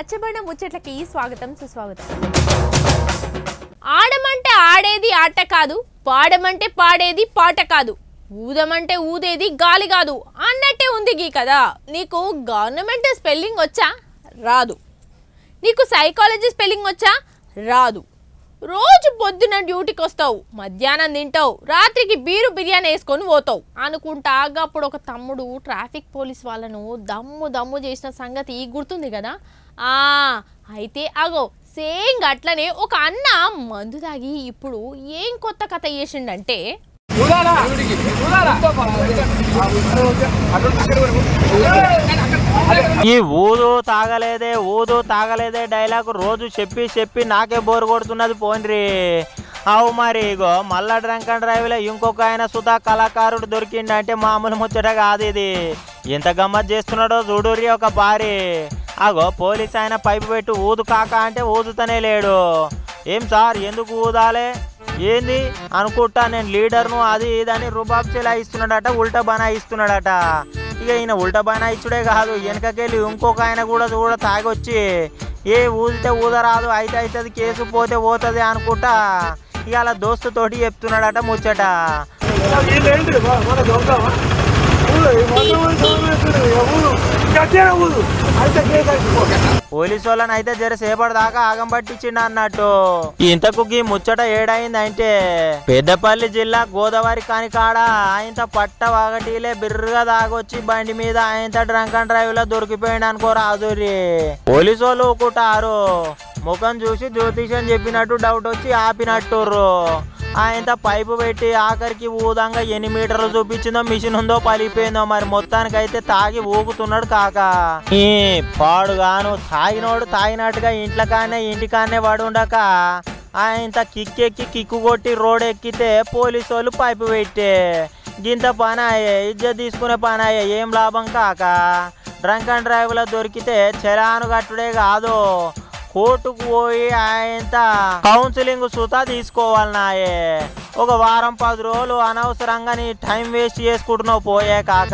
రచ్చబండ ముచ్చట్లకి స్వాగతం సుస్వాగతం. ఆడమంటే ఆడేది ఆట కాదు, పాడమంటే పాడేది పాట కాదు, ఊదమంటే ఊదేది గాలి కాదు అన్నట్టే ఉంది గీ కదా. నీకు గవర్నమెంట్ స్పెల్లింగ్ వచ్చా? రాదు. నీకు సైకాలజీ స్పెల్లింగ్ వచ్చా? రాదు. రోజు పొద్దున డ్యూటీకి వస్తావు, మధ్యాహ్నం తింటావు, రాత్రికి బీరు బిర్యానీ వేసుకొని పోతావు అనుకుంటా. అప్పుడు ఒక తమ్ముడు ట్రాఫిక్ పోలీస్ వాళ్ళను దమ్ము చేసిన సంగతి గుర్తుంది కదా. అయితే అగో సేమ్ అట్లనే ఒక అన్న మందు తాగి ఇప్పుడు ఏం కొత్త కథ చేసిండంటే, ఈ ఊదు తాగలేదే డైలాగ్ రోజు చెప్పి నాకే బోరు కొడుతున్నది పోన్రి. అవు మరి ఇగో మళ్ళా డ్రంక్ అండ్ డ్రైవ్ లో ఇంకొక ఆయన సుధా కళాకారుడు దొరికిండంటే మామూలు ముచ్చట కాదు ఇది. ఎంత గమ్మత్ చేస్తున్నాడో చూడుర్రి ఒక భారీ. అగో పోలీస్ ఆయన పైపు పెట్టి ఊదు కాక అంటే ఊదుతనే లేడు. ఏం సార్ ఎందుకు ఊదాలే ఏంది అనుకుంటా, నేను లీడర్ను అది ఇదని రుబాబ్ చెలా ఇస్తున్నాడట, ఉల్టా బనా ఇస్తున్నాడట. ఇక ఈయన ఉల్టా బనా ఇచ్చుడే కాదు, వెనకకెళ్ళి ఇంకొక ఆయన కూడా తాగొచ్చి ఏ ఊదితే ఊదరాదు, అయితే అవుతుంది కేసు పోతే పోతుంది అనుకుంటా ఇక అలా దోస్తుతోటి చెప్తున్నాడట ముచ్చట. పోలీసు వాళ్ళని అయితే జర సేపటి దాకా ఆగం పట్టించిండు అన్నట్టు. ఇంతకు ఈ ముచ్చట ఏడైందంటే పెద్దపల్లి జిల్లా గోదావరి కానికాడ ఆయన పట్ట వాగటీలే బిర్రగా దాగొచ్చి బండి మీద ఆయన డ్రంక్ అండ్ డ్రైవ్ లో దొరికిపోయిండు అనుకో రాదురి. పోలీసు వాళ్ళు ఊకుంటారు, ముఖం చూసి జ్యోతిషం చెప్పినట్టు డౌట్ వచ్చి ఆపినట్టుర్రు. ఆయన పైపు పెట్టి ఆఖరికి ఊదంగా ఎన్ని మీటర్లు చూపించిందో మిషన్ ఉందో పలిపోయిందో మరి మొత్తానికి అయితే తాగి ఊగుతున్నాడు కాక. ఈ పాడుగాను తాగినట్టుగా ఇంటికానే పడుండక ఆయన కిక్కు కొట్టి రోడ్ ఎక్కితే పోలీసు వాళ్ళు పైపు పెట్టే గింత పని అయ్యే ఇజ్జత్ తీసుకునే పని అయ్యే ఏం లాభం కాక. డ్రంక్ అండ్ డ్రైవ్ లో దొరికితే చలాను కట్టుడే కాదు, కోర్టుకు పోయి ఆయన కౌన్సిలింగ్ సుతా తీసుకోవాలన్నాయే. ఒక వారం 10 రోజులు అనవసరంగా నీ టైం వేస్ట్ చేసుకుంటున్నావు పోయే కాక.